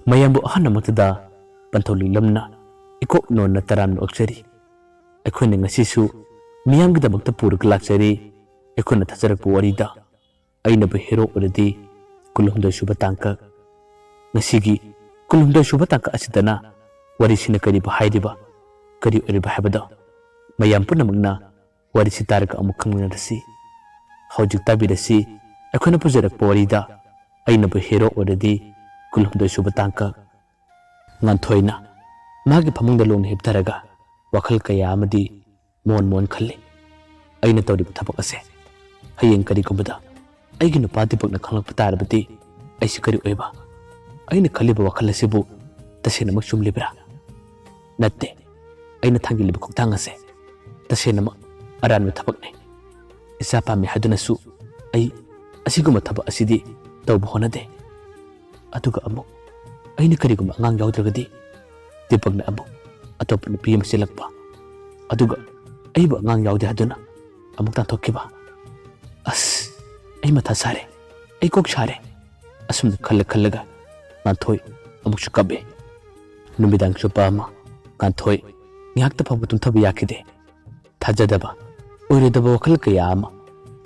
mayambu ahana matda pantholi lamna ikok no na taran oksari akhone ngasi su miyam gida bakta purak laksari akhone thajarak puwarida aina ba hero uradi kulumda shuba tangka ngasigi kulumda shuba tangka asidana warisina kari ba haidiba kari uriba habada mayam puna magna warisi taraka amuk khangnarasi hojik tabirasi akhone pujarak puwarida aina ba hero uradi kulumda shuba tangka nganthoi magi phamungda lon hiptaraga wakhal kaya amadi mon khalle aina tawri thabak ase hayeng kari kumbada aigi nupa dipakna khanglak patarabati aisi kari oiba aina khaliba wakhal asibu tasena mak chumlibra natte aina thangiliba khokthang ase tasena mak aran mi thabak ne isa pami haduna su ai asiguma thabak asidi tawbu honade aduga amu aina kariguma ngang yawdragadi dipakna amu atop nupi masilakpa aduga aiba ngang yawde haduna amuk ta thokkiba as ai matha sare ai kok sare asum khallaga nganthoi amuk chukabe numidang chupama nganthoi ngakta phabu tum thabu yakide thajadaba oiredaba wakhal kaya ama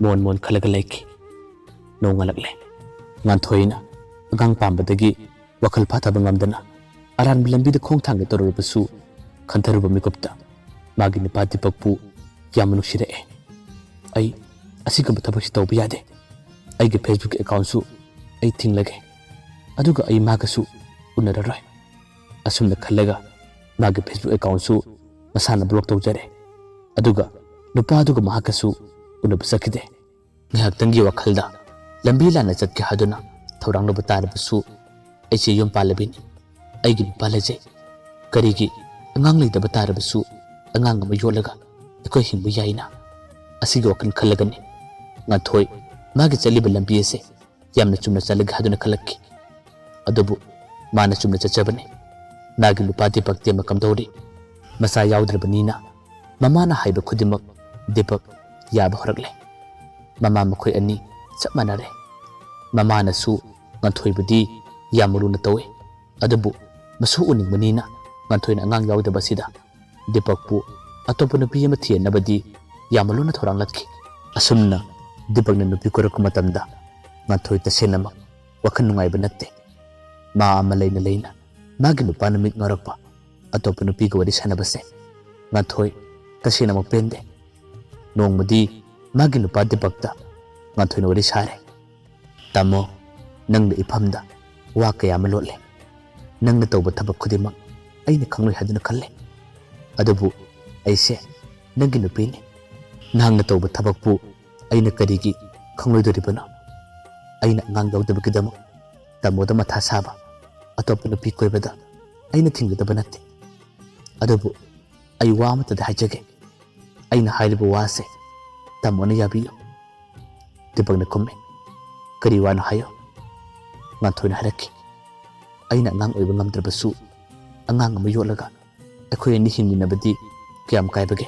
mon khalaga laiki nongalakle nganthoi agang pambadagi wakhal phathaba ngamdana aran bilambi de khong thang torubasu khantaruba mikupta magi ni pati pakpu yamanu shire ai asigam thabak tawba yade ai ge Facebook account su ai thinglage aduga ai magasu unararoi asumna khallaga magi Facebook account su masana block tawjare aduga nupa aduga mahakasu unabsakide ngihaktangi wakhalda lambi lana chatke haduna thorang no batarabasu ai che yom palabini aigi palaje karigi angang lei daba tarabasu angang ma yolaga ekoi himbu yaina asiga wakan khalagani ngathoi magi chaliba lambi ase yamna chumna chalaga haduna khalakki adubu mana chumna chachabane nagi lupati pakte makam dori masa yaudrabanina mamana haiba khudimak dipak yaba horakle mama makhoi ani chapmanare mamana su ngathoi budi yamuruna tawe adubu masu uning manina nganthoi angang yawdaba sida dipakpu atopa nupi ama thienabadi yamaluna thorang lakhi asumna dipakna nupi korak matamda nganthoi tasenama wakhan nungai banatte ma amalaina leina magi nupa namit ngarakpa atopa nupi ga wari sanabase nganthoi tasenama pende nongmadi magi nupa dipakta nganthoi na wari sare tamo nangna iphamda wa kaya malotle nangna tawba thabak khudimak aina khangloi haduna khalle adubu aise nangi nupini nangna tawba thabakpu aina karigi khangloi doribana aina ngang yawdabagidama tamoda matha saba atopa nupi koibada aina thinggadaba natte adubu ai wa amata hajage aina hairiba wase tamona yabiyo dipakna kumme kari wana hayo nganthoi harakki aina ngang oiba ngamdrabasu angang ama yolaga akhoi ani hinminabadi kyam kaibage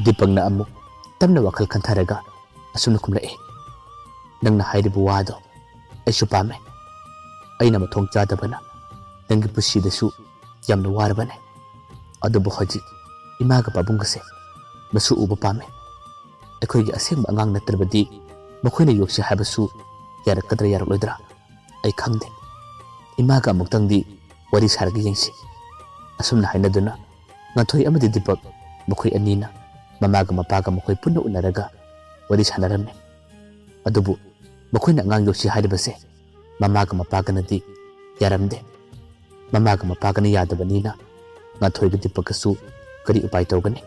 dipakna amuk tamna wakhal khantharaga asumna kumlae nangna hairibu wado aisu pame aina mathong chadabana nangi pusidasu yamna warabane adubu hoji imaga babungase masu uba pame akhoi gi asem angang natrabadi makhoina yokse habasu yarakadra yarakloidra ai khangde imaga amuktangdi wari sarga yengsi asumna hainaduna ngathoi amadi dipak makhoi anina mamaga mapaga makhoi punna unaraga wari sanaramne adubu makhoina ngang yoksi hairibase mamaga mapaga nadi yaramde mamaga mapaga na yadabanina ngathoi ga dipakasu kari upai tawgani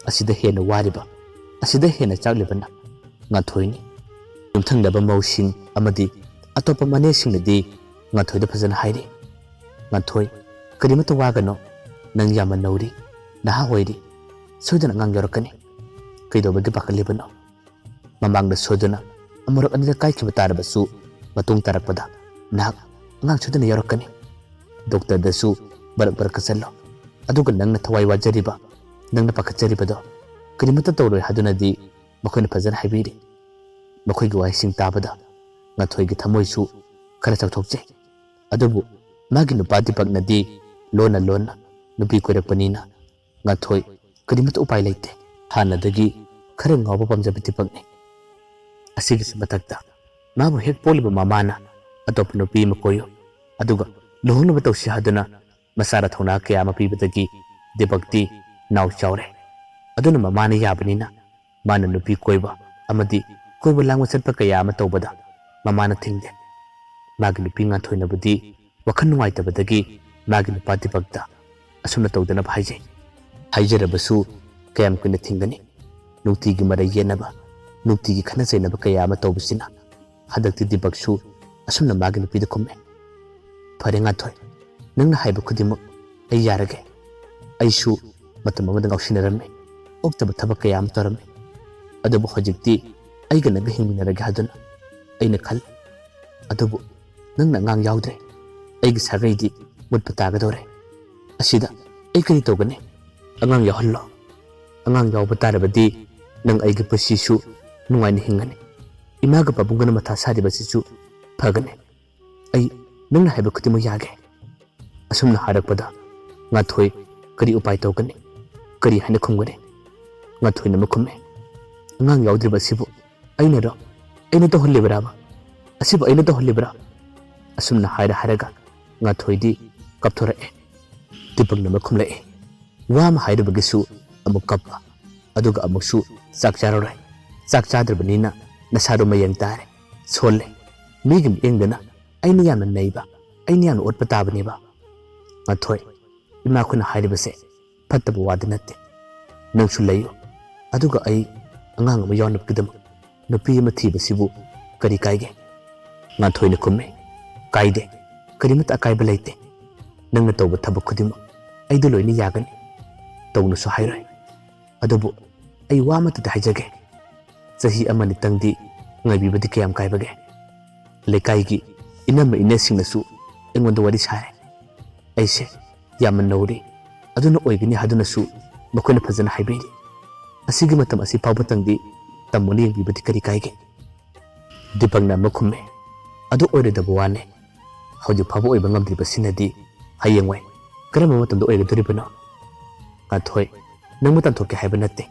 asida hena wariba asida hena chaglibana ngathoi ni yumthangdaba mausing amadi atopa mane singnadi ngathoi da phajana hairi ngathoi karimata wagano nang yama nauri naha hoiri sodana ngang yorakani kaidobagi pakalibano mamangda sodana amurak anida kaikhiba tarabasu matung tarakpada nak ngang sodana yorakani doctor dasu barak kasallo aduga nangna thawai wajariba nangna pakacharibado karimata tawroi hadunadi makhoina phajana haibiri makhoigi waising tabada ngathoi gi thamoi su khara chawthokje adubu Magi nupa Dipaknadi lona lona nupi koirakpanina ngathoi karimata upai leite hanadagi khara ngawba pamjaba Dipakni asigi matakta mabu hek poliba mamana atop nupi makoyo aduga lohuna batawsi haduna masara thona kaya mapibadagi Dipakti naw chawre aduna mamana yabanina mana nupi koiba amadi koiba langwa chatpa kaya ama tawbada mamana thingde magi nupi ngathoi nabudi wakhan nungai magi nupa Dipakta asumna tawdana haijarabasu kayam kuna thingani nutigi mara yenaba nutigi khana jainaba kaya ama tawbasina hadakti Dipaksu asumna magi nupi da khumme phare ngathoi nangna haiba khudimak ai yarage aisu matam amada ngausinaramme oktaba thabak kaya ama taramme adubu hojikti aiga naga hingminarage haduna aina khal adubu nangna ngang yaudre aigi sagaidi mutpa tagadore asida ai kari tawgane angang yahullo angang yawba tarabadi nang aigi pasisu nungaina hingane imaga pabungana matha saribasisu phagane ai nangna haiba khutimu yage asumna harakpada ngathoi kari upai tawgane kari haina khumgane ngathoi nama khumme angang yaudribasibu aina to hollibraba asibu aina to hollibra asumna haraga ngathoi kapthorake Dipakna makhumlae wama hairabagisu amuk kappa aduga amuksu chak charore chak chadrabanina nasado mayang tare solle migim engdana aina yamna neiba aina yamna otpa tabaneba ngathoi ima khuna hairibase phattaba wad natte nangsu layo aduga ai angang ama yawnapkidam nupi ama thibasibu kari kaige ngathoi na khumme kaide karimata akaiba leite nangna tawba thabak khudima aidu loina yagani tawnusu hairoi adubu ai wamata da haijage chahi amani tangdi ngaibibadi kayam kaibage lekaigi inama inesingnasu engonda wari sare aise yaman nauri aduna oigini hadunasu makoina phajana haibiri asigi matam asi pawba tangdi tamoni yengbibadi kari kaige Dipakna makhumme adu oiredabu wane hauji phaba oiba ngamdribasinadi hayengwai karama matamda oigadoribano ngathoi nangma tanthokke haiba natte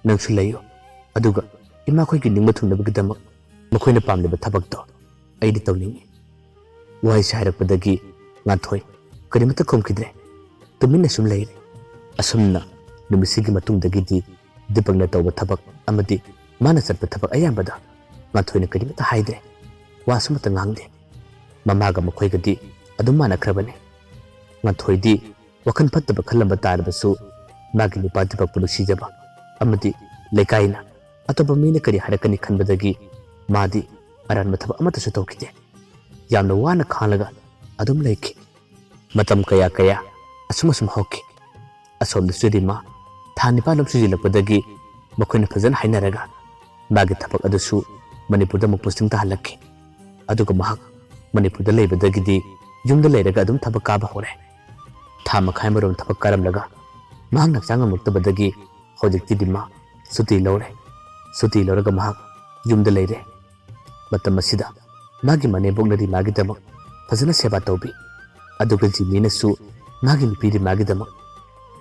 nangsu layo aduga ima khoigi ningma thungnabagdamak makoina pamliba thabakto aidi tawningi waisi hairakpadagi ngathoi karimata khomkhidre tumina sum leire asumna numisigi matungdagidi Dipakna tawba thabak amadi mana chatpa thabak ayambada ngathoi karimata haidre wasumata ngangde mamaga makhoigadi adum manakrabane ngathoi wakhan phattaba khalamba tarbasu magi nupa Dipakpu nusijaba amadi lekaina atoba mina kari harakani khanbadagi madi aranba thaba amatasu tawkide yamna wana khalaga adum leiki matam kaya asum hokki asom dusudima thani palom sujilakpadagi makhoina phajana hainaraga magi thabak adusu Manipurda mukposting ta halakki aduga mahak Manipurda leibadagidi yumda leiraga adum thabak kaba hore tha makhai marom thabak karamlaga mahak nakchanga muktabadagi hojikti dima suti lawraga mahak yumda leire matam asida magi mane bognari magi damak phajana seba tawbi aduga jimina su magi nipiri magi damak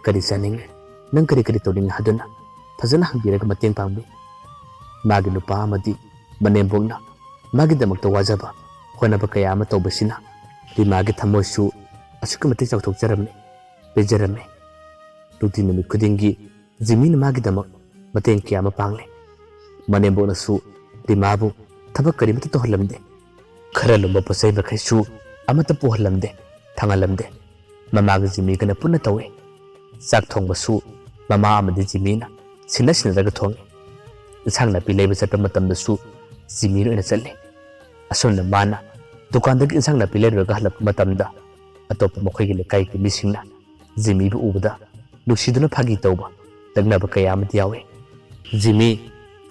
kari saninge nang kari tawning haduna phajana hangbiraga mateng pangbi magi nupa amadi manembongna magi damakta wajaba honaba kaya ama tawbasina magi thamoisu asukamati chawthokjarame bejarame luti numit khudingi jimina magi damak mateng kya ama pangle manembongna su rimabu thabak karimata tohalamde khara lumba pasai bakhaisu amata pohalamde thangalamde mamaga jimi kana punna tawe sak thongbasu mama amadi jimina sinna daga thongi sang napi leiba chatpa matamdasu jimiro ina challe asomna mana dukandagi insang napi leiraga halap matamda atopa makhoigi lekai ki misingna jimi bu ubada nusiduna phagi tawba tagnaba kaya amadi yawe jimi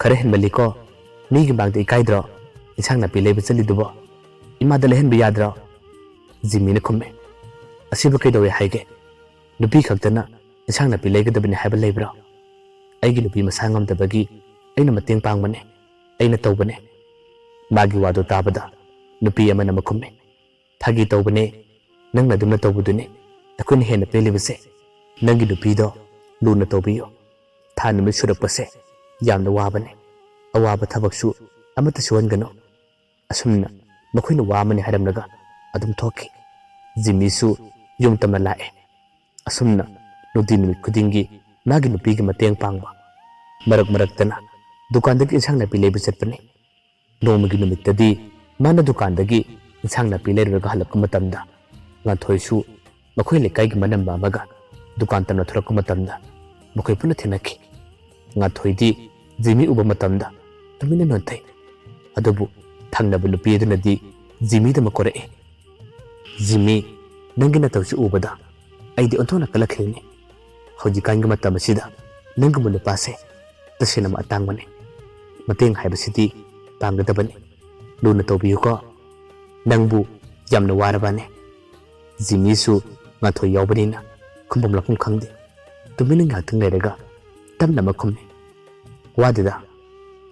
khare henmaliko migi bangde ikaidra insang napi leiba chaliduba imada lehenba yadra jimi na khumme asiba kaidawe haige nupi khaktana insang napi leigadabani haiba leibra aigi nupi masa ngamdabagi aina mateng pangmane aina tawbane magi wado tabada nupi amana makhumme thagi tawbane ꯅꯪꯅ ꯑꯗꯨꯝꯅ ꯇꯧꯕꯗꯨꯅꯤ ꯑꯩꯈꯣꯏꯅ ꯍꯦꯟꯅ ꯄꯦꯜꯂꯤꯕꯁꯦ ꯅꯪꯒꯤ ꯅꯨꯄꯤꯗꯣ ꯂꯨꯅ ꯇꯧꯕꯤꯌꯨ ꯊꯥ ꯅꯨꯃꯤꯠ ꯁꯨꯔꯛꯄꯁꯦ ꯌꯥꯝꯅ ꯋꯥꯕꯅꯦ ꯑꯋꯥꯕ ꯊꯕꯛꯁꯨ ꯑꯃꯠꯇ ꯁꯨꯍꯟꯒꯅꯨ ꯑꯁꯨꯝꯅ ꯃꯈꯣꯏꯅ ꯋꯥ ꯑꯃꯅꯤ ꯍꯥꯏꯔꯝꯂꯒ ꯑꯗꯨꯝ ꯊꯣꯛꯈꯤ ꯖꯤꯃꯤꯁꯨ ꯌꯨꯝ ꯇꯝꯅ ꯂꯥꯛꯑꯦ ꯑꯁꯨꯝꯅ ꯅꯨꯡꯇꯤ ꯅꯨꯃꯤꯠ ꯈꯨꯗꯤꯡꯒꯤ ꯃꯥꯒꯤ ꯅꯨꯄꯤꯒꯤ ꯃꯇꯦꯡ ꯄꯥꯡꯕ ꯃꯔꯛ ꯃꯔꯛꯇꯅ ꯗꯨꯀꯥꯟꯗꯒꯤ ꯏꯟꯁꯥꯡ ꯅꯥꯄꯤ ꯂꯩꯕ ꯆꯠꯄꯅꯤ ꯅꯣꯡꯃꯒꯤ ꯅꯨꯃꯤꯠꯇꯗꯤ ꯃꯥꯅ ꯗꯨꯀꯥꯟꯗꯒꯤ ꯏꯟꯁꯥꯡ ꯅꯥꯄꯤ ꯂꯩꯔꯨꯔꯒ ꯍꯜꯂꯛꯄ ꯃꯇꯝꯗ ꯉꯥꯟꯊꯣꯏꯁꯨ ꯃꯈꯣꯏ ꯂꯩꯀꯥꯏꯒꯤ ꯃꯅꯝꯕ ꯑꯃꯒ ꯗꯨꯀꯥꯟ ꯇꯝꯅ ꯊꯣꯔꯛꯄ ꯃꯇꯝꯗ ꯃꯈꯣꯏ ꯄꯨꯟꯅ ꯊꯦꯡꯅꯈꯤ ꯉꯥꯟꯊꯣꯏꯗꯤ ꯖꯤꯃꯤ ꯎꯕ ꯃꯇꯝꯗ ꯇꯨꯃꯤꯟꯅ ꯅꯣꯟꯊꯩ ꯑꯗꯨꯕꯨ ꯊꯪꯅꯕ ꯅꯨꯄꯤ ꯑꯗꯨꯅꯗꯤ ꯖꯤꯃꯤꯗꯃꯛ ꯀꯣꯔꯛꯏ ꯖꯤꯃꯤ ꯅꯪꯒꯤ ꯅꯇꯧꯁꯤ ꯎꯕꯗ ꯑꯩꯗꯤ ꯑꯣꯟꯊꯣꯛꯅ ꯀꯜꯂꯛꯈꯤꯕꯅꯤ ꯍꯧꯖꯤꯛꯀꯥꯟꯒꯤ ꯃꯇꯝ ꯑꯁꯤꯗ ꯅꯪꯒꯨꯝꯕ ꯅꯨꯄꯥꯁꯦ ꯇꯁꯦꯡꯅ ꯑꯇꯥꯡꯕꯅꯤ ꯃꯇꯦꯡ ꯍꯥꯏꯕꯁꯤꯗꯤ ꯄꯥꯡꯒꯗꯕꯅꯤ ꯂꯨꯅ ꯇꯧꯕꯤꯌꯨꯀꯣ ꯅꯪꯕꯨ ꯌꯥꯝꯅ ꯋꯥꯔꯕꯅꯦ ꯖꯤꯃꯤꯁꯨ ꯉꯥꯟꯊꯣꯏ ꯌꯥꯎꯕꯅꯤꯅ ꯈꯨꯝꯐꯝ ꯂꯥꯛꯐꯝ ꯈꯪꯗꯦ ꯇꯨꯃꯤꯟꯅ ꯉꯥꯏꯍꯥꯛꯇꯪ ꯂꯩꯔꯒ ꯇꯞꯅ ꯑꯃ ꯈꯨꯝꯃꯤ ꯋꯥꯗꯦꯗ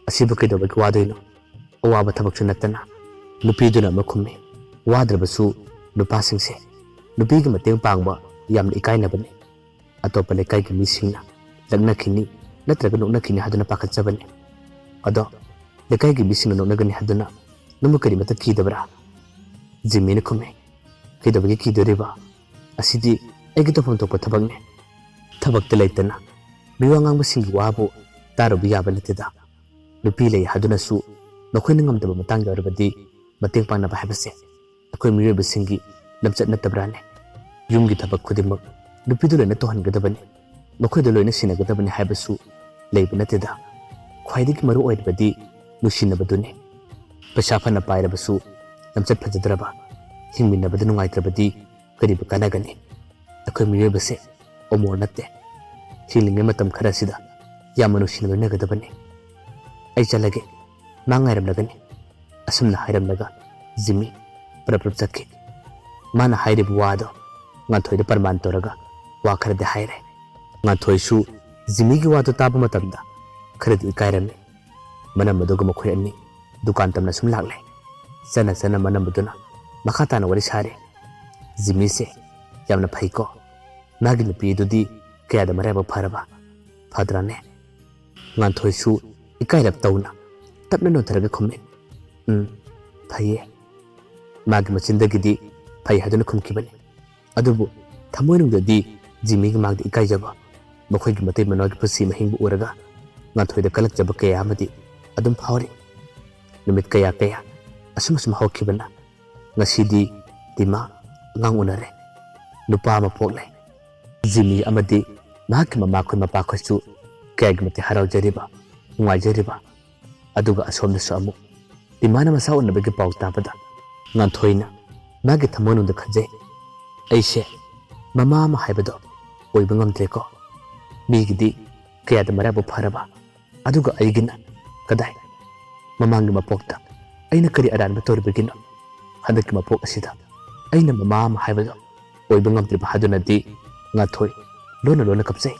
ꯑꯁꯤꯕꯨ ꯀꯩꯗꯧꯕꯒꯤ ꯋꯥꯗꯣꯏꯅꯣ ꯑꯋꯥꯕ ꯊꯕꯛꯁꯨ ꯅꯠꯇꯅ ꯅꯨꯄꯤꯗꯨꯅ ꯑꯃ ꯈꯨꯝꯃꯤ ꯋꯥꯗ꯭ꯔꯕꯁꯨ ꯅꯨꯄꯥꯁꯤꯡꯁꯦ ꯅꯨꯄꯤꯒꯤ ꯃꯇꯦꯡ ꯄꯥꯡꯕ ꯌꯥꯝꯅ ꯏꯀꯥꯏꯅꯕꯅꯤ ꯑꯇꯣꯞꯄ ꯂꯩꯀꯥꯏꯒꯤ ꯃꯤꯁꯤꯡꯅ ꯂꯛꯅꯈꯤꯅꯤ ꯅꯠꯇ꯭ꯔꯒ ꯅꯣꯛꯅꯈꯤꯅꯤ ꯍꯥꯏꯗꯨꯅ ꯄꯥꯈꯠꯆꯕꯅꯤ ꯑꯗꯣ ꯂꯩꯀꯥꯏꯒꯤ ꯃꯤꯁꯤꯡꯅ ꯅꯣꯛꯅꯒꯅꯤ ꯍꯥꯏꯗꯨꯅ ꯅꯪꯕꯨ ꯀꯔꯤꯃꯠꯇ ꯀꯤꯗꯕ꯭ꯔꯥ ꯖꯤꯃꯤꯅ ꯈꯨꯝꯃꯤ ꯀꯩꯗꯧꯕꯒꯤ ꯀꯤꯗꯣꯔꯤꯕ ꯑꯁꯤꯗꯤ ꯑꯩꯒꯤ ꯇꯧꯐꯝ ꯊꯣꯛꯄ ꯊꯕꯛꯅꯤ ꯊꯕꯛꯇ ꯂꯩꯇꯅ ꯃꯤꯋꯥ ꯉꯥꯡꯕꯁꯤꯡꯒꯤ ꯋꯥꯕꯨ ꯇꯥꯔꯨꯕ ꯌꯥꯕ ꯅꯠꯇꯦꯗ ꯅꯨꯄꯤ ꯂꯩ ꯍꯥꯏꯗꯨꯅꯁꯨ ꯃꯈꯣꯏꯅ ꯉꯝꯗꯕ ꯃꯇꯥꯡ ꯌꯥꯎꯔꯕꯗꯤ ꯃꯇꯦꯡ ꯄꯥꯡꯅꯕ ꯍꯥꯏꯕꯁꯦ ꯑꯩꯈꯣꯏ ꯃꯤꯑꯣꯏꯕꯁꯤꯡꯒꯤ ꯂꯝꯆꯠ ꯅꯠꯇꯕ꯭ꯔꯥꯅꯦ ꯌꯨꯝꯒꯤ ꯊꯕꯛ ꯈꯨꯗꯤꯡꯃꯛ ꯅꯨꯄꯤꯗꯨ ꯂꯣꯏꯅ ꯇꯧꯍꯟꯒꯗꯕꯅꯤ ꯃꯈꯣꯏꯗ ꯂꯣꯏꯅ ꯁꯤꯟꯅꯒꯗꯕꯅꯤ ꯍꯥꯏꯕꯁꯨ ꯂꯩꯕ ꯅꯠꯇꯦꯗ ꯈ꯭ꯋꯥꯏꯗꯒꯤ ꯃꯔꯨ ꯑꯣꯏꯔꯤꯕꯗꯤ ꯅꯨꯡꯁꯤꯅꯕꯗꯨꯅꯤ ꯄꯩꯁా ꯐꯅ ꯄꯥꯏꯔꯕꯁꯨ ꯂꯝꯆꯠ ꯐꯖꯗ꯭ꯔꯕ ꯍꯤꯡꯃꯤꯟꯅꯕꯗ ꯅꯨꯡꯉꯥꯏꯇ꯭ꯔꯕꯗꯤ ꯀꯔꯤꯕꯨ ꯀꯥꯟꯅꯒꯅꯤ ꯑꯩꯈꯣꯏ ꯃꯤꯑꯣꯏꯕꯁꯦ ꯑꯃꯣꯔ ꯅꯠꯇꯦ ꯍꯤꯡꯂꯤꯉꯩ ꯃꯇꯝ ꯈꯔꯁꯤꯗ ꯌꯥꯝꯅ ꯅꯨꯡꯁꯤꯅ ꯂꯣꯏꯅꯒꯗꯕꯅꯤ ꯑꯩ ꯆꯠꯂꯒꯦ ꯃꯥ ꯉꯥꯏꯔꯝꯂꯒꯅꯤ ꯑꯁꯨꯝꯅ ꯍꯥꯏꯔꯝꯂꯒ ꯖꯤꯃꯤ ꯄꯔꯞ ꯆꯠꯈꯤ ꯃꯥꯅ ꯍꯥꯏꯔꯤꯕ ꯋꯥꯗꯣ ꯉꯥꯟꯊꯣꯏꯗ ꯄꯔꯃꯥꯟ ꯇꯧꯔꯒ ꯋꯥ ꯈꯔꯗꯤ ꯍꯥꯏꯔꯦ ꯉꯥꯟꯊꯣꯏꯁꯨ ꯖꯤꯃꯤꯒꯤ ꯋꯥꯗꯣ ꯇꯥꯕ ꯃꯇꯝꯗ ꯈꯔꯗꯤ ꯏꯀꯥꯏꯔꯝꯃꯤ ꯃꯅꯝꯕꯗꯨꯒ ꯃꯈꯣꯏ ꯑꯅꯤ ꯗꯨꯀꯥꯟ ꯇꯝꯅ ꯁꯨꯝ ꯂꯥꯛꯂꯦ ꯆꯅ ꯆꯅ ꯃꯅꯝꯕꯗꯨꯅ ꯃꯈꯥ ꯇꯥꯅ ꯋꯥꯔꯤ ꯁꯥꯔꯦ ꯖꯤꯃꯤꯁꯦ ꯌꯥꯝꯅ ꯐꯩꯀꯣ ꯃꯥꯒꯤ ꯅꯨꯄꯤꯗꯨꯗꯤ ꯀꯌꯥꯗ ꯃꯔꯥꯏꯕꯛ ꯐꯔꯕ ꯐꯗ꯭ꯔꯥꯅꯦ ꯉꯥꯟꯊꯣꯏꯁꯨ ꯏꯀꯥꯏꯔꯞ ꯇꯧꯅ ꯇꯞꯅ ꯅꯣꯟꯊꯔꯒ ꯈꯨꯝꯃꯤ ꯐꯩꯌꯦ ꯃꯥꯒꯤ ꯃꯆꯤꯟꯗꯒꯤꯗꯤ ꯐꯩ ꯍꯥꯏꯗꯨꯅ ꯈꯨꯝꯈꯤꯕꯅꯤ ꯑꯗꯨꯕꯨ ꯊꯃꯣꯏꯅꯨꯡꯗꯗꯤ ꯖꯤꯃꯤꯒꯤ ꯃꯥꯡꯗ ꯏꯀꯥꯏꯖꯕ ꯃꯈꯣꯏꯒꯤ ꯃꯇꯩ ꯃꯅꯥꯎꯒꯤ ꯄꯨꯟꯁꯤ ꯃꯍꯤꯡꯕꯨ ꯎꯔꯒ ꯉꯥꯟꯊꯣꯏꯗ ꯀꯂꯛꯆꯕ ꯀꯌꯥ ꯑꯃꯗꯤ ꯑꯗꯨꯝ ꯐꯥꯎꯔꯤ ꯅꯨꯃꯤꯠ ꯀꯌꯥ ꯑꯁꯨꯝ ꯍꯧꯈꯤꯕꯅ ꯉꯁꯤꯗꯤ ꯗꯤꯃꯥ ꯑꯉꯥꯡ ꯎꯅꯔꯦ ꯅꯨꯄꯥ ꯑꯃ ꯄꯣꯛꯂꯦ ꯖꯤꯃꯤ ꯑꯃꯗꯤ ꯃꯍꯥꯛꯀꯤ ꯃꯃꯥꯈꯣꯏ ꯃꯄꯥꯈꯣꯏꯁꯨ ꯀꯌꯥꯒꯤ ꯃꯇꯤꯛ ꯍꯔꯥꯎꯖꯔꯤꯕ ꯅꯨꯡꯉꯥꯏꯖꯔꯤꯕ ꯑꯗꯨꯒ ꯑꯁꯣꯝꯗꯁꯨ ꯑꯃꯨꯛ ꯗꯤꯃꯥꯅ ꯃꯁꯥ ꯎꯅꯕꯒꯤ ꯄꯥꯎ ꯇꯥꯕꯗ ꯉꯥꯟꯊꯣꯏꯅ ꯃꯥꯒꯤ ꯊꯃꯣꯏꯅꯨꯡꯗ ꯈꯟꯖꯩ ꯑꯩꯁꯦ ꯃꯃꯥ ꯑꯃ ꯍꯥꯏꯕꯗꯣ ꯑꯣꯏꯕ ꯉꯝꯗ꯭ꯔꯦꯀꯣ ꯃꯤꯒꯤꯗꯤ ꯀꯌꯥꯗ ꯃꯔꯥꯏꯕꯛ ꯐꯔꯕ ꯑꯗꯨꯒ ꯑꯩꯒꯤꯅ ꯀꯗꯥꯏ ꯃꯃꯥꯡꯒꯤ ꯃꯄꯣꯛꯇ ꯑꯩꯅ ꯀꯔꯤ ꯑꯔꯥꯟꯕ ꯇꯧꯔꯤꯕꯒꯤꯅꯣ ꯍꯟꯗꯛꯀꯤ ꯃꯄꯣꯛ ꯑꯁꯤꯗ ꯑꯩꯅ ꯃꯃꯥ ꯑꯃ ꯍꯥꯏꯕꯗꯣ ꯑꯣꯏꯕ ꯉꯝꯗ꯭ꯔꯤꯕ ꯍꯥꯏꯗꯨꯅꯗꯤ ꯉꯥꯟꯊꯣꯏ ꯂꯣꯟꯅ ꯀꯞꯆꯩ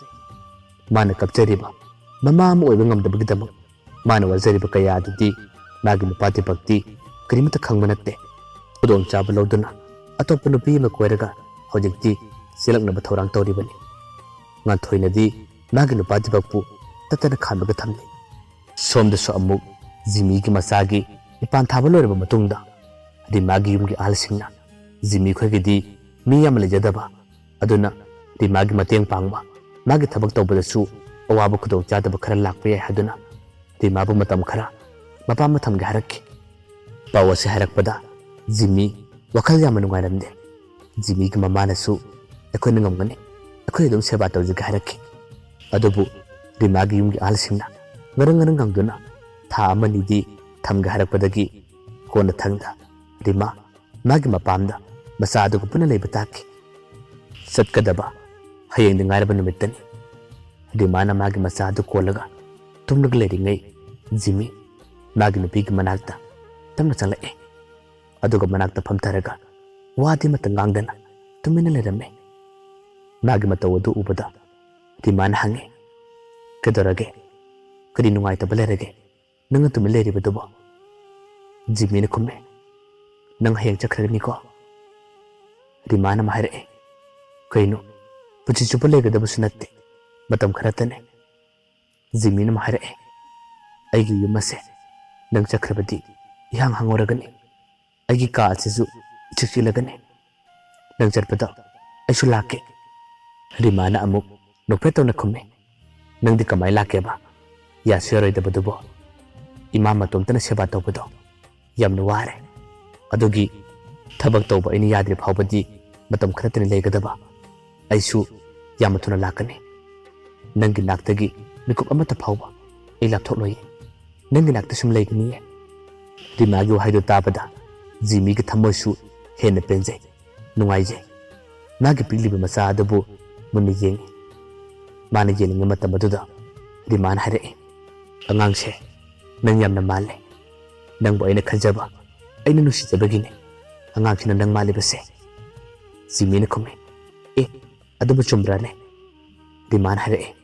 ꯃꯥꯅ ꯀꯞꯆꯔꯤꯕ ꯃꯃꯥ ꯑꯃ ꯑꯣꯏꯕ ꯉꯝꯗꯕꯒꯤꯗꯃꯛ ꯃꯥꯅ ꯋꯥꯖꯔꯤꯕ ꯀꯌꯥ ꯑꯗꯨꯗꯤ ꯃꯥꯒꯤ ꯅꯨꯄꯥ ꯗꯤꯄꯛꯇꯤ ꯀꯔꯤꯃꯠꯇ ꯈꯪꯕ ꯅꯠꯇꯦ ꯈꯨꯗꯣꯡꯆꯥꯕ ꯂꯧꯗꯨꯅ ꯑꯇꯣꯞꯄ ꯅꯨꯄꯤ ꯑꯃ ꯀꯣꯏꯔꯒ ꯍꯧꯖꯤꯛꯇꯤ ꯆꯦꯜꯂꯛꯅꯕ ꯊꯧꯔꯥꯡ ꯇꯧꯔꯤꯕꯅꯤ ꯉꯥꯟꯊꯣꯏꯅꯗꯤ ꯃꯥꯒꯤ ꯅꯨꯄꯥ ꯗꯤꯄꯛꯄꯨ ꯇꯠꯇꯅ ꯈꯥꯝꯃꯒ ꯊꯝꯂꯤ ꯁꯣꯝꯗꯁꯨ ꯑꯃꯨꯛ ꯖꯤꯃꯤꯒꯤ ꯃꯆꯥꯒꯤ ꯃꯄꯥꯟ ꯊꯥꯕ ꯂꯣꯏꯔꯕ ꯃꯇꯨꯡꯗ ꯔꯤꯃꯥꯒꯤ ꯌꯨꯝꯒꯤ ꯑꯍꯜꯁꯤꯡꯅ ꯖꯤꯃꯤ ꯈꯣꯏꯒꯤꯗꯤ ꯃꯤ ꯌꯥꯝ ꯂꯩꯖꯗꯕ ꯑꯗꯨꯅ ꯔꯤꯃꯥꯒꯤ ꯃꯇꯦꯡ ꯄꯥꯡꯕ ꯃꯥꯒꯤ ꯊꯕꯛ ꯇꯧꯕꯗꯁꯨ ꯑꯋꯥꯕ ꯈꯨꯗꯣꯡꯆꯥꯗꯕ ꯈꯔ ꯂꯥꯛꯄ ꯌꯥꯏ ꯍꯥꯏꯗꯨꯅ ꯔꯤꯃꯥꯕꯨ ꯃꯇꯝ ꯈꯔ ꯃꯄꯥꯝꯗ ꯊꯝꯒꯦ ꯍꯥꯏꯔꯛꯈꯤ ꯄꯥꯎ ꯑꯁꯤ ꯍꯥꯏꯔꯛꯄꯗ ꯖꯤꯃꯤ ꯋꯥꯈꯜ ꯌꯥꯝꯅ ꯅꯨꯡꯉꯥꯏꯔꯝꯗꯦ ꯖꯤꯃꯤꯒꯤ ꯃꯃꯥꯅꯁꯨ ꯑꯩꯈꯣꯏꯅ ꯉꯝꯒꯅꯤ ꯑꯩꯈꯣꯏ ꯑꯗꯨꯝ ꯁꯦꯕꯥ ꯇꯧꯖꯒꯦ ꯍꯥꯏꯔꯛꯈꯤ ꯑꯗꯨꯕꯨ ꯔꯤꯃꯥꯒꯤ ꯌꯨꯝꯒꯤ ꯑꯍꯜꯁꯤꯡꯅ ꯉꯔꯪ ꯉꯪꯗꯨꯅ ꯊꯥ ꯑꯃꯅꯤꯗꯤ ꯊꯝꯒꯦ ꯍꯥꯏꯔꯛꯄꯗꯒꯤ ꯀꯣꯟꯅ ꯊꯪꯗ ꯔꯤꯃꯥ ꯃꯥꯒꯤ ꯃꯄꯥꯝꯗ ꯃꯆꯥ ꯑꯗꯨꯒ ꯄꯨꯟꯅ ꯂꯩꯕ ꯇꯥꯈꯤ ꯆꯠꯀꯗꯕ ꯍꯌꯦꯡꯗꯤ ꯉꯥꯏꯔꯕ ꯅꯨꯃꯤꯠꯇꯅꯤ ꯔꯤꯃꯥꯅ ꯃꯥꯒꯤ ꯃꯆꯥ ꯑꯗꯨ ꯀꯣꯜꯂꯒ ꯇꯨꯝꯂꯒ ꯂꯩꯔꯤꯉꯩ ꯖꯤꯃꯤ ꯃꯥꯒꯤ ꯅꯨꯄꯤꯒꯤ ꯃꯅꯥꯛꯇ ꯇꯞꯅ ꯆꯪꯂꯛꯑꯦ ꯑꯗꯨꯒ ꯃꯅꯥꯛꯇ ꯐꯝꯊꯔꯒ ꯋꯥꯗꯤ ꯑꯃꯠꯇ ꯉꯥꯡꯗꯅ ꯇꯨꯃꯤꯟꯅ ꯂꯩꯔꯝꯃꯦ ꯃꯥꯒꯤ ꯃꯇꯧ ꯑꯗꯨ ꯎꯕꯗ ꯔꯤꯃꯥꯅ ꯍꯪꯉꯦ ꯀꯩꯗꯧꯔꯒꯦ ꯀꯔꯤ ꯅꯨꯡꯉꯥꯏꯇꯕ ꯂꯩꯔꯒꯦ ꯅꯪꯅ ꯇꯨꯃꯤꯟ ꯂꯩꯔꯤꯕꯗꯨꯕꯣ ꯖꯤꯃꯤꯅ ꯈꯨꯝꯃꯦ ꯅꯪ ꯍꯌꯦꯡ ꯆꯠꯈ꯭ꯔꯒꯅꯤꯀꯣ ꯔꯤꯃꯥꯅ ꯑꯃ ꯍꯥꯏꯔꯛꯑꯦ, ꯀꯩꯅꯣ ꯄꯨꯟꯁꯤ ꯆꯨꯞꯄ ꯂꯩꯒꯗꯕꯁꯨ ꯅꯠꯇꯦ, ꯃꯇꯝ ꯈꯔꯇꯅꯦ꯫ ꯖꯤꯃꯤꯅ ꯑꯃ ꯍꯥꯏꯔꯛꯑꯦ, ꯑꯩꯒꯤ ꯌꯨꯝ ꯑꯁꯦ ꯅꯪ ꯆꯠꯈ꯭ꯔꯕꯗꯤ ꯏꯍꯥꯡ ꯍꯥꯡꯉꯧꯔꯒꯅꯤ, ꯑꯩꯒꯤ ꯀꯥ ꯑꯁꯤꯁꯨ ꯏꯆꯤꯛ ꯆꯤꯛꯂꯒꯅꯤ, ꯅꯪ ꯆꯠꯄꯗ ꯑꯩꯁꯨ ꯂꯥꯛꯀꯦ꯫ ꯔꯤꯃꯥꯅ ꯑꯃꯨꯛ ꯅꯣꯛꯐꯦꯠ ꯇꯧꯅ ꯈꯨꯝꯃꯦ, ꯅꯪꯗꯤ ꯀꯃꯥꯏ ꯂꯥꯛꯀꯦꯕ? ꯌꯥꯁꯨ ꯌꯥꯔꯣꯏꯗꯕꯗꯨꯕꯣ, ꯏꯃꯥ ꯃꯇꯣꯝꯇꯅ ꯁꯦꯕꯥ ꯇꯧꯕꯗꯣ ꯌꯥꯝꯅ ꯋꯥꯔꯦ, ꯑꯗꯨꯒꯤ ꯊꯕꯛ ꯇꯧꯕ ꯑꯩꯅ ꯌꯥꯗ꯭ꯔꯤ ꯐꯥꯎꯕꯗꯤ ꯃꯇꯝ ꯈꯔꯇꯅꯤ ꯂꯩꯒꯗꯕ, ꯑꯩꯁꯨ ꯌꯥꯝꯅ ꯊꯨꯅ ꯂꯥꯛꯀꯅꯤ꯫ ꯅꯪꯒꯤ ꯅꯥꯛꯇꯒꯤ ꯃꯤꯀꯨꯞ ꯑꯃꯠꯇ ꯐꯥꯎꯕ ꯑꯩ ꯂꯥꯞꯊꯣꯛꯂꯣꯏꯌꯦ, ꯅꯪꯒꯤ ꯅꯥꯛꯇ ꯁꯨꯝ ꯂꯩꯒꯅꯤꯌꯦ꯫ ꯔꯤꯃꯥꯒꯤ ꯋꯥꯍꯩꯗꯨ ꯇꯥꯕꯗ ꯖꯤꯃꯤꯒꯤ ꯊꯃꯣꯏꯁꯨ ꯍꯦꯟꯅ ꯄꯦꯟꯖꯩ, ꯅꯨꯡꯉꯥꯏꯖꯩ꯫ ꯃꯥꯒꯤ ꯄꯤꯛꯂꯤꯕ ꯃꯆꯥ ꯑꯗꯨꯕꯨ ꯃꯨꯟꯅ ꯌꯦꯡꯉꯤ꯫ ꯃꯥꯅ ꯌꯦꯡꯂꯤꯉꯩ ꯃꯇꯝ ꯑꯗꯨꯗ ꯔꯤꯃꯥꯅ ꯍꯥꯏꯔꯛꯏ, ꯑꯉꯥꯡꯁꯦ ꯅꯪ ꯌꯥꯝꯅ ꯃꯥꯜꯂꯦ, ꯅꯪꯕꯨ ꯑꯩꯅ ꯈꯟꯖꯕ, ꯑꯩꯅ ꯅꯨꯡꯁꯤꯖꯕꯒꯤꯅꯦ ꯑꯉꯥꯡꯁꯤꯅ ꯅꯪ ꯃꯥꯜꯂꯤꯕꯁꯦ꯫ ꯖꯤꯃꯤꯅ ꯈꯨꯝꯃꯤ, ꯑꯦ ꯑꯗꯨꯕꯨ ꯆꯨꯝꯕ꯭ꯔꯥꯅꯦ? ꯔꯤꯃꯥꯅ ꯍꯥꯏꯔꯛꯏ,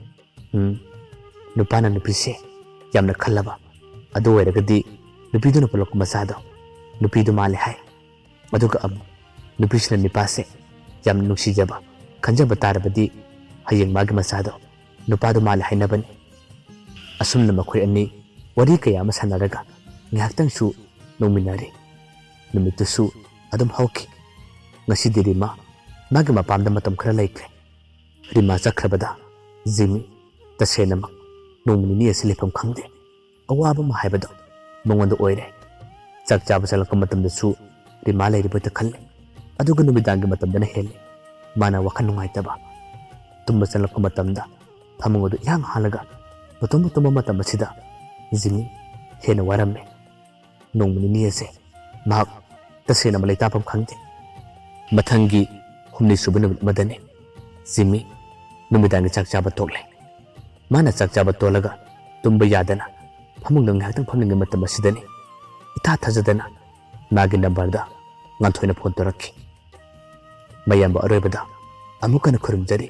ꯅꯨꯄꯥꯅ ꯅꯨꯄꯤꯁꯦ ꯌꯥꯝꯅ ꯈꯜꯂꯕ, ꯑꯗꯨ ꯑꯣꯏꯔꯒꯗꯤ ꯅꯨꯄꯤꯗꯨꯅ ꯄꯣꯛꯂꯛꯄ ꯃꯆꯥꯗꯣ ꯅꯨꯄꯤꯗꯨ ꯃꯥꯜꯂꯦ ꯍꯥꯏ, ꯑꯗꯨꯒ ꯑꯃꯨꯛ ꯅꯨꯄꯤꯁꯤꯅ ꯅꯨꯄꯥꯁꯦ ꯌꯥꯝꯅ ꯅꯨꯡꯁꯤꯖꯕ, ꯈꯟꯖꯕ ꯇꯥꯔꯕꯗꯤ ꯍꯌꯦꯡ ꯃꯥꯒꯤ ꯃꯆꯥꯗꯣ ꯅꯨꯄꯥꯗꯨ ꯃꯥꯜꯂꯦ ꯍꯥꯏꯅꯕꯅꯤ꯫ ꯑꯁꯨꯝꯅ ꯃꯈꯣꯏ ꯑꯅꯤ ꯋꯥꯔꯤ ꯀꯌꯥ ꯑꯃ ꯁꯥꯟꯅꯔꯒ ꯉꯥꯏꯍꯥꯛꯇꯪꯁꯨ ꯅꯣꯡꯃꯤꯟꯅꯔꯤ꯫ ꯅꯨꯃꯤꯠꯇꯨꯁꯨ ꯑꯗꯨꯝ ꯍꯧꯈꯤ꯫ ꯉꯁꯤꯗꯤ ꯔꯤꯃꯥ ꯃꯥꯒꯤ ꯃꯄꯥꯝꯗ ꯃꯇꯝ ꯈꯔ ꯂꯩꯈ꯭ꯔꯦ꯫ ꯔꯤꯃꯥ ꯆꯠꯈ꯭ꯔꯕꯗ ꯖꯤꯃꯤ ꯇꯁꯦꯡꯅꯃꯛ ꯅꯣꯡꯃ ꯅꯤꯅꯤ ꯑꯁꯤ ꯂꯩꯐꯝ ꯈꯪꯗꯦ, ꯑꯋꯥꯕ ꯑꯃ ꯍꯥꯏꯕꯗꯣ ꯃꯉꯣꯟꯗ ꯑꯣꯏꯔꯦ꯫ ꯆꯥꯛ ꯆꯥꯕ ꯆꯠꯂꯛꯄ ꯃꯇꯝꯗꯁꯨ ꯔꯤꯃꯥ ꯂꯩꯔꯤꯕꯣꯏꯇ ꯈꯜꯂꯤ, ꯑꯗꯨꯒ ꯅꯨꯃꯤꯗꯥꯡꯒꯤ ꯃꯇꯝꯗꯅ ꯍꯦꯜꯂꯤ ꯃꯥꯅ ꯋꯥꯈꯜ ꯅꯨꯡꯉꯥꯏꯇꯕ꯫ ꯇꯨꯝꯕ ꯆꯠꯂꯛꯄ ꯃꯇꯝꯗ ꯐꯃꯨꯡ ꯑꯗꯨ ꯏꯍꯥꯡ ꯍꯥꯡꯂꯒ ꯃꯇꯣꯝꯇ ꯇꯨꯝꯕ ꯃꯇꯝ ꯑꯁꯤꯗ ꯖꯤꯃꯤ ꯍꯦꯟꯅ ꯋꯥꯔꯝꯃꯦ꯫ ꯅꯣꯡꯃ ꯅꯤꯅꯤ ꯑꯁꯦ ꯃꯍꯥꯛ ꯇꯁꯦꯡꯅ ꯂꯩꯇꯥꯐꯝ ꯈꯪꯗꯦ꯫ ꯃꯊꯪꯒꯤ ꯍꯨꯝꯅꯤ ꯁꯨꯕ ꯅꯨꯃꯤꯠ ꯑꯃꯗꯅꯤ ꯖꯤꯃꯤ ꯅꯨꯃꯤꯗꯥꯡꯒꯤ ꯆꯥꯛ ꯆꯥꯕ ꯇꯣꯛꯂꯦ꯫ ꯃꯥꯅ ꯆꯥꯛ ꯆꯥꯕ ꯇꯣꯜꯂꯒ ꯇꯨꯝꯕ ꯌꯥꯗꯅ ꯐꯃꯨꯡꯗ ꯉꯥꯏꯍꯥꯛꯇꯪ ꯐꯝꯂꯤꯉꯩ ꯃꯇꯝ ꯑꯁꯤꯗꯅꯤ ꯏꯊꯥ ꯊꯥꯖꯗꯅ ꯃꯥꯒꯤ ꯅꯝꯕꯔꯗ ꯉꯥꯟꯊꯣꯏꯅ ꯐꯣꯟ ꯇꯧꯔꯛꯈꯤ꯫ ꯃꯌꯥꯝꯕ ꯑꯔꯣꯏꯕꯗ ꯑꯃꯨꯛ ꯍꯟꯅ ꯈꯨꯔꯨꯝꯖꯔꯤ꯫